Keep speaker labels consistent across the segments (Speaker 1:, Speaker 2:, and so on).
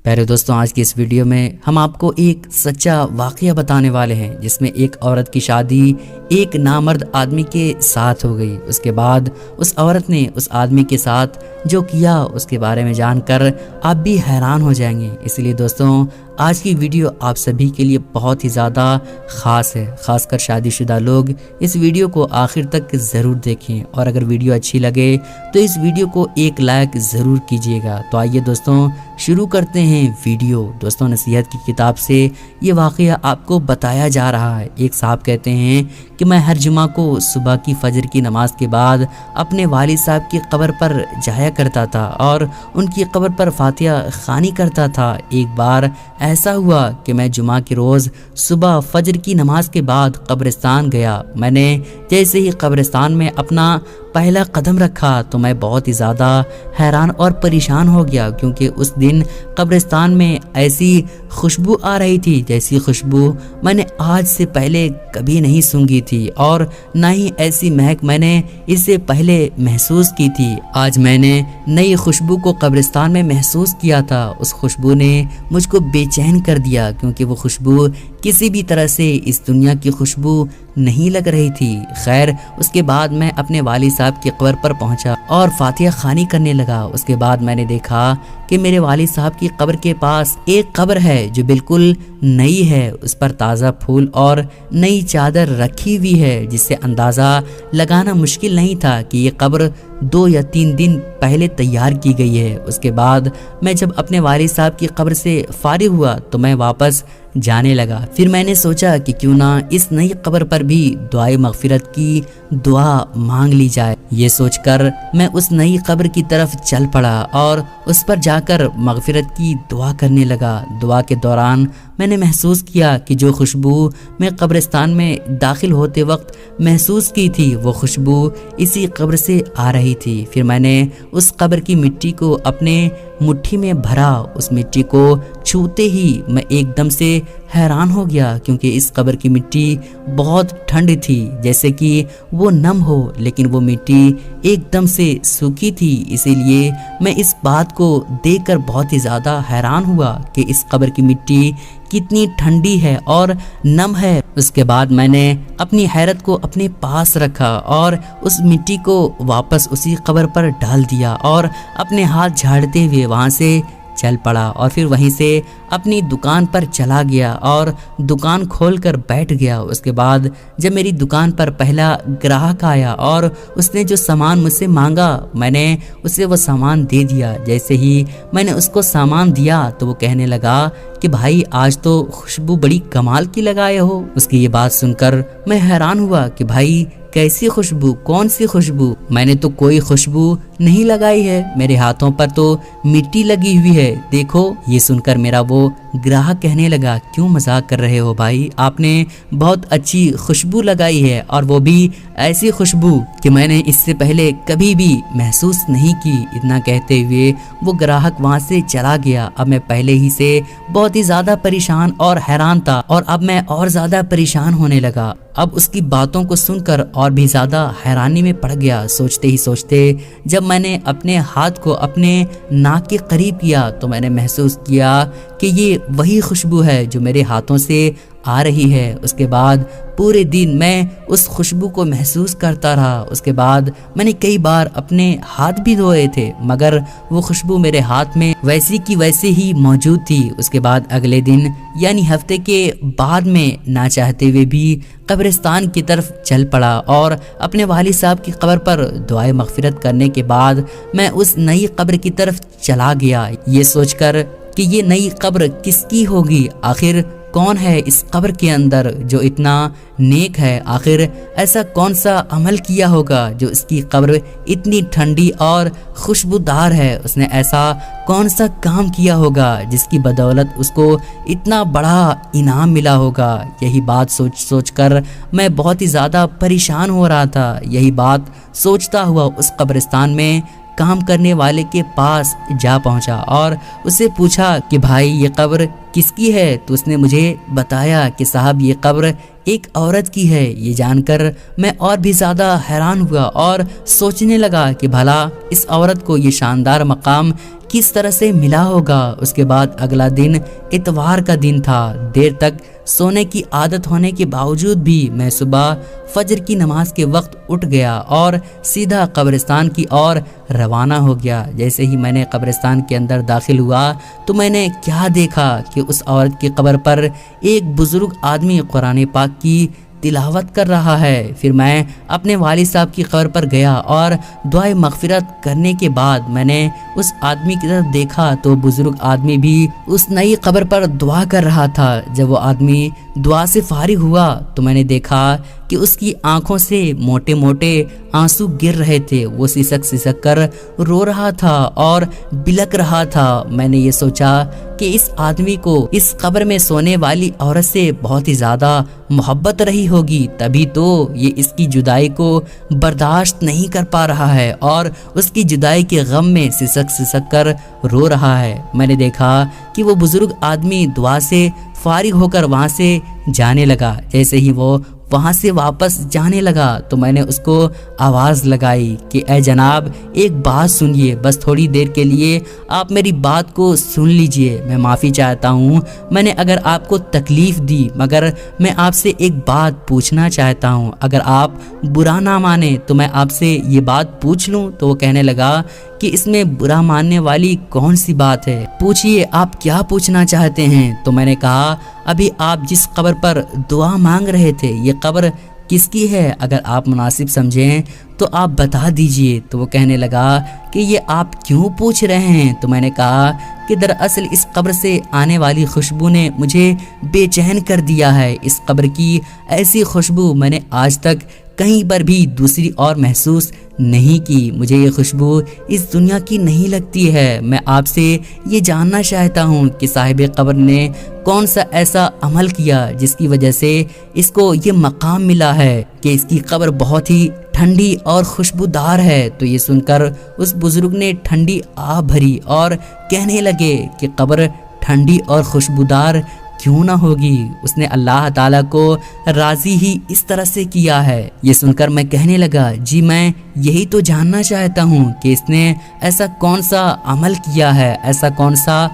Speaker 1: پہلے دوستوں، آج کی اس ویڈیو میں ہم آپ کو ایک سچا واقعہ بتانے والے ہیں جس میں ایک عورت کی شادی ایک نامرد آدمی کے ساتھ ہو گئی۔ اس کے بعد اس عورت نے اس آدمی کے ساتھ جو کیا اس کے بارے میں جان کر آپ بھی حیران ہو جائیں گے۔ اس لیے دوستوں، آج کی ویڈیو آپ سبھی کے لیے بہت ہی زیادہ خاص ہے، خاص کر شادی شدہ لوگ اس ویڈیو کو آخر تک ضرور دیکھیں، اور اگر ویڈیو اچھی لگے تو اس ویڈیو کو ایک لائک ضرور کیجیے گا۔ تو آئیے دوستوں شروع کرتے ہیں ویڈیو۔ دوستوں، نصیحت کی کتاب سے یہ واقعہ آپ کو بتایا جا رہا ہے۔ ایک صاحب کہتے ہیں کہ میں ہر جمعہ کو صبح کی فجر کی نماز کے بعد اپنے والد صاحب کی قبر پر جایا کرتا تھا اور ان کی قبر پر فاتحہ خوانی کرتا تھا۔ ایک بار ایسا ہوا کہ میں جمعہ کے روز صبح فجر کی نماز کے بعد قبرستان گیا۔ میں نے جیسے ہی قبرستان میں اپنا پہلا قدم رکھا تو میں بہت ہی زیادہ حیران اور پریشان ہو گیا، کیونکہ اس دن قبرستان میں ایسی خوشبو آ رہی تھی جیسی خوشبو میں نے آج سے پہلے کبھی نہیں سونگھی تھی، اور نہ ہی ایسی مہک میں نے اس سے پہلے محسوس کی تھی۔ آج میں نے نئی خوشبو کو قبرستان میں محسوس کیا تھا۔ اس خوشبو نے مجھ کو بے چین کر دیا، کیونکہ وہ خوشبو کسی بھی طرح سے اس دنیا کی خوشبو نہیں لگ رہی تھی۔ خیر، اس کے بعد میں اپنے والد صاحب کی قبر پر پہنچا اور فاتحہ خوانی کرنے لگا۔ اس کے بعد میں نے دیکھا کہ میرے والد صاحب کی قبر کے پاس ایک قبر ہے جو بالکل نئی ہے۔ اس پر تازہ پھول اور نئی چادر رکھی ہوئی ہے، جس سے اندازہ لگانا مشکل نہیں تھا کہ یہ قبر 2 یا 3 دن پہلے تیار کی گئی ہے۔ اس کے بعد میں جب اپنے والد صاحب کی قبر سے فارغ ہوا تو میں واپس جانے لگا۔ پھر میں نے سوچا کہ کیوں نہ اس نئی قبر پر بھی دعائے مغفرت کی دعا مانگ لی جائے۔ یہ سوچ کر میں اس نئی قبر کی طرف چل پڑا اور اس پر جا کر مغفرت کی دعا کرنے لگا۔ دعا کے دوران میں نے محسوس کیا کہ جو خوشبو میں قبرستان میں داخل ہوتے وقت محسوس کی تھی، وہ خوشبو اسی قبر سے آ رہی تھی۔ پھر میں نے اس قبر کی مٹی کو اپنے مٹھی میں بھرا۔ اس مٹی کو چھوتے ہی میں ایک دم سے حیران ہو گیا، کیونکہ اس قبر کی مٹی بہت ٹھنڈ تھی، جیسے کہ وہ نم ہو، لیکن وہ مٹی ایک دم سے سوکھی تھی۔ اسی لیے میں اس بات کو دیکھ کر بہت ہی زیادہ حیران ہوا کہ اس قبر کی مٹی کتنی ٹھنڈی ہے اور نم ہے۔ اس کے بعد میں نے اپنی حیرت کو اپنے پاس رکھا اور اس مٹی کو واپس اسی قبر پر ڈال دیا اور اپنے ہاتھ جھاڑتے ہوئے وہاں سے چل پڑا، اور پھر وہیں سے اپنی دکان پر چلا گیا اور دکان کھول کر بیٹھ گیا۔ اس کے بعد جب میری دکان پر پہلا گراہک آیا اور اس نے جو سامان مجھ سے مانگا، میں نے اسے وہ سامان دے دیا۔ جیسے ہی میں نے اس کو سامان دیا تو وہ کہنے لگا کہ بھائی، آج تو خوشبو بڑی کمال کی لگائے ہو۔ اس کی یہ بات سن کر میں حیران ہوا کہ بھائی، کیسی خوشبو؟ کون سی خوشبو؟ میں نے تو کوئی خوشبو نہیں لگائی ہے، میرے ہاتھوں پر تو مٹی لگی ہوئی ہے، دیکھو۔ یہ سن کر میرا وہ گراہک کہنے لگا، کیوں مذاق کر رہے ہو بھائی؟ آپ نے بہت اچھی خوشبو لگائی ہے، اور وہ بھی ایسی خوشبو کہ میں نے اس سے پہلے کبھی بھی محسوس نہیں کی۔ اتنا کہتے ہوئے وہ گراہک وہاں سے چلا گیا۔ اب میں پہلے ہی سے بہت ہی زیادہ پریشان اور حیران تھا، اور اب میں اور زیادہ پریشان ہونے لگا۔ اب اس کی باتوں کو سن کر اور بھی زیادہ حیرانی میں پڑ گیا۔ سوچتے ہی سوچتے جب میں نے اپنے ہاتھ کو اپنے ناک کے قریب کیا تو میں نے محسوس کیا کہ یہ وہی خوشبو ہے جو میرے ہاتھوں سے آ رہی ہے۔ اس کے بعد پورے دن میں اس خوشبو کو محسوس کرتا رہا۔ اس کے بعد میں نے کئی بار اپنے ہاتھ بھی دھوئے تھے، مگر وہ خوشبو میرے ہاتھ میں ویسی کی ویسے ہی موجود تھی۔ اس کے بعد اگلے دن یعنی ہفتے کے بعد میں نہ چاہتے ہوئے بھی قبرستان کی طرف چل پڑا اور اپنے والد صاحب کی قبر پر دعائے مغفرت کرنے کے بعد میں اس نئی قبر کی طرف چلا گیا، یہ سوچ کر کہ یہ نئی قبر کس کی ہوگی، آخر کون ہے اس قبر کے اندر جو اتنا نیک ہے، آخر ایسا کون سا عمل کیا ہوگا جو اس کی قبر اتنی ٹھنڈی اور خوشبودار ہے، اس نے ایسا کون سا کام کیا ہوگا جس کی بدولت اس کو اتنا بڑا انعام ملا ہوگا۔ یہی بات سوچ کر میں بہت ہی زیادہ پریشان ہو رہا تھا۔ یہی بات سوچتا ہوا اس قبرستان میں کام کرنے والے کے پاس جا پہنچا اور اسے پوچھا کہ بھائی، یہ قبر کس کی ہے؟ تو اس نے مجھے بتایا کہ صاحب یہ قبر ایک عورت کی ہے۔ یہ جان کر میں اور بھی زیادہ حیران ہوا اور سوچنے لگا کہ بھلا اس عورت کو یہ شاندار مقام کس طرح سے ملا ہوگا۔ اس کے بعد اگلا دن اتوار کا دن تھا۔ دیر تک سونے کی عادت ہونے کے باوجود بھی میں صبح فجر کی نماز کے وقت اٹھ گیا اور سیدھا قبرستان کی اور روانہ ہو گیا۔ جیسے ہی میں نے قبرستان کے اندر داخل ہوا تو میں نے کیا دیکھا کہ اس عورت کی قبر پر ایک بزرگ آدمی قرآن پاک کی تلاوت کر رہا ہے۔ پھر میں اپنے والد صاحب کی قبر پر گیا اور دعائے مغفرت کرنے کے بعد میں نے اس آدمی کی طرف دیکھا تو بزرگ آدمی بھی اس نئی قبر پر دعا کر رہا تھا۔ جب وہ آدمی دعا سے فارغ ہوا تو میں نے دیکھا کہ اس کی آنکھوں سے موٹے موٹے آنسو گر رہے تھے۔ وہ سسک سسک کر رو رہا تھا اور بلک رہا تھا۔ میں نے یہ سوچا کہ اس آدمی کو اس قبر میں سونے والی عورت سے بہت ہی زیادہ محبت رہی ہوگی، تبھی تو یہ اس کی جدائی کو برداشت نہیں کر پا رہا ہے اور اس کی جدائی کے غم میں سسک سسک کر رو رہا ہے۔ میں نے دیکھا کہ وہ بزرگ آدمی دعا سے فارغ ہو کر وہاں سے جانے لگا۔ جیسے ہی وہ وہاں سے واپس جانے لگا تو میں نے اس کو آواز لگائی کہ اے جناب ایک بات سنیے، بس تھوڑی دیر کے لیے آپ میری بات کو سن لیجئے۔ میں معافی چاہتا ہوں میں نے اگر آپ کو تکلیف دی، مگر میں آپ سے ایک بات پوچھنا چاہتا ہوں، اگر آپ برا نہ مانیں تو میں آپ سے یہ بات پوچھ لوں۔ تو وہ کہنے لگا کہ اس میں برا ماننے والی کون سی بات ہے، پوچھئے آپ کیا پوچھنا چاہتے ہیں۔ تو میں نے کہا ابھی آپ جس قبر پر دعا مانگ رہے تھے یہ قبر کس کی ہے؟ اگر آپ مناسب سمجھیں تو آپ بتا دیجئے۔ تو وہ کہنے لگا کہ یہ آپ کیوں پوچھ رہے ہیں؟ تو میں نے کہا کہ دراصل اس قبر سے آنے والی خوشبو نے مجھے بے چین کر دیا ہے۔ اس قبر کی ایسی خوشبو میں نے آج تک کہیں پر بھی دوسری اور محسوس نہیں کی۔ مجھے یہ خوشبو اس دنیا کی نہیں لگتی ہے۔ میں آپ سے یہ جاننا چاہتا ہوں کہ صاحب قبر نے کون سا ایسا عمل کیا جس کی وجہ سے اس کو یہ مقام ملا ہے کہ اس کی قبر بہت ہی ٹھنڈی اور خوشبودار ہے۔ تو یہ سن کر اس بزرگ نے ٹھنڈی آہ بھری اور کہنے لگے کہ قبر ٹھنڈی اور خوشبودار کیوں نہ ہوگی، اس نے اللہ تعالیٰ کو راضی ہی اس طرح سے کیا ہے۔ یہ سن کر میں کہنے لگا جی میں یہی تو جاننا چاہتا ہوں کہ اس نے ایسا کون سا عمل کیا ہے، ایسا کون سا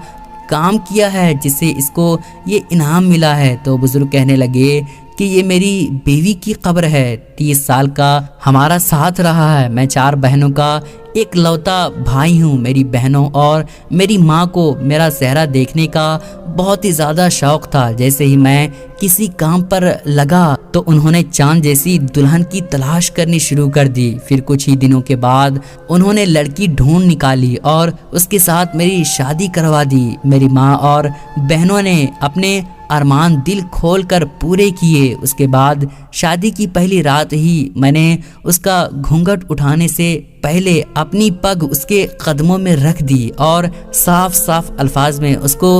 Speaker 1: کام کیا ہے جس سے اس کو یہ انعام ملا ہے۔ تو بزرگ کہنے لگے کہ یہ میری بیوی کی قبر ہے، 30 سال کا ہمارا ساتھ رہا ہے، میں 4 بہنوں کا ایک لوتا بھائی ہوں۔ میری بہنوں اور میری ماں کو میرا چہرہ دیکھنے کا بہت ہی زیادہ شوق تھا۔ جیسے ہی میں کسی کام پر لگا تو انہوں نے چاند جیسی دلہن کی تلاش کرنی شروع کر دی۔ پھر کچھ ہی دنوں کے بعد انہوں نے لڑکی ڈھونڈ نکالی اور اس کے ساتھ میری شادی کروا دی۔ میری ماں اور بہنوں نے اپنے ارمان دل کھول کر پورے کیے۔ اس کے بعد شادی کی پہلی رات ہی میں نے اس کا گھونگھٹ اٹھانے سے پہلے اپنی پگ اس کے قدموں میں رکھ دی اور صاف صاف الفاظ میں اس کو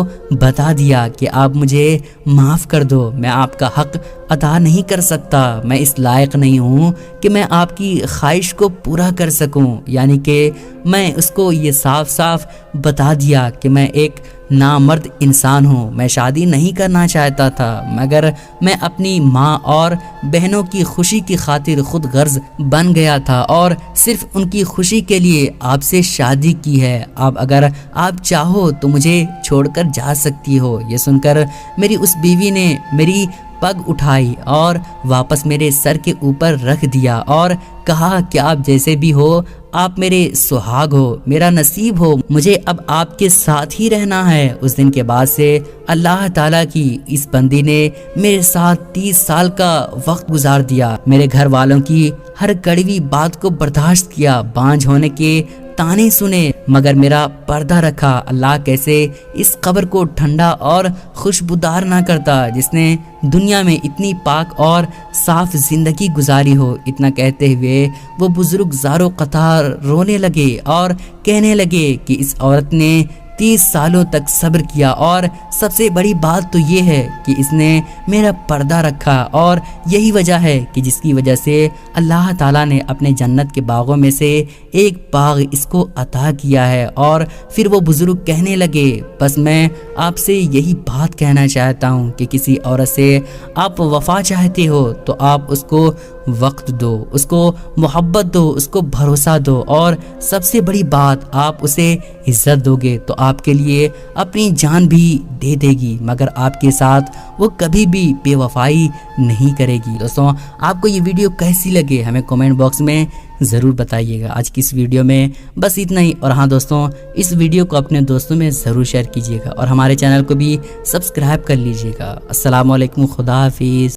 Speaker 1: بتا دیا کہ آپ مجھے معاف کر دو، میں آپ کا حق ادا نہیں کر سکتا، میں اس لائق نہیں ہوں کہ میں آپ کی خواہش کو پورا کر سکوں۔ یعنی کہ میں اس کو یہ صاف صاف بتا دیا کہ میں ایک نامرد انسان ہوں، میں شادی نہیں کرنا چاہتا تھا، مگر میں اپنی ماں اور بہنوں کی خوشی کی خاطر خود غرض بن گیا تھا اور صرف ان کی خوشی کے لیے آپ سے شادی کی ہے۔ اب اگر آپ چاہو تو مجھے چھوڑ کر جا سکتی ہو۔ یہ سن کر میری اس بیوی نے میری پگ اٹھائی اور واپس میرے سر کے اوپر رکھ دیا اور کہا کہ آپ جیسے بھی ہو آپ میرے سہاگ ہو، میرا نصیب ہو، مجھے اب آپ کے ساتھ ہی رہنا ہے۔ اس دن کے بعد سے اللہ تعالیٰ کی اس بندی نے میرے ساتھ 30 سال کا وقت گزار دیا، میرے گھر والوں کی ہر کڑوی بات کو برداشت کیا، بانجھ ہونے کے تانے سنے مگر میرا پردہ رکھا۔ اللہ کیسے اس قبر کو ٹھنڈا اور خوشبودار نہ کرتا جس نے دنیا میں اتنی پاک اور صاف زندگی گزاری ہو۔ اتنا کہتے ہوئے وہ بزرگ زارو قطار رونے لگے اور کہنے لگے کہ اس عورت نے 30 سالوں تک صبر کیا، اور سب سے بڑی بات تو یہ ہے کہ اس نے میرا پردہ رکھا، اور یہی وجہ ہے کہ جس کی وجہ سے اللہ تعالیٰ نے اپنے جنت کے باغوں میں سے ایک باغ اس کو عطا کیا ہے۔ اور پھر وہ بزرگ کہنے لگے، بس میں آپ سے یہی بات کہنا چاہتا ہوں کہ کسی عورت سے آپ وفا چاہتے ہو تو آپ اس کو وقت دو، اس کو محبت دو، اس کو بھروسہ دو، اور سب سے بڑی بات آپ اسے عزت دو گے تو آپ کے لیے اپنی جان بھی دے دے گی، مگر آپ کے ساتھ وہ کبھی بھی بے وفائی نہیں کرے گی۔ دوستوں، آپ کو یہ ویڈیو کیسی لگے ہمیں کمنٹ باکس میں ضرور بتائیے گا۔ آج کی اس ویڈیو میں بس اتنا ہی، اور ہاں دوستوں، اس ویڈیو کو اپنے دوستوں میں ضرور شیئر کیجیے گا اور ہمارے چینل کو بھی سبسکرائب کر لیجیے گا۔ السلام علیکم، خدا حافظ۔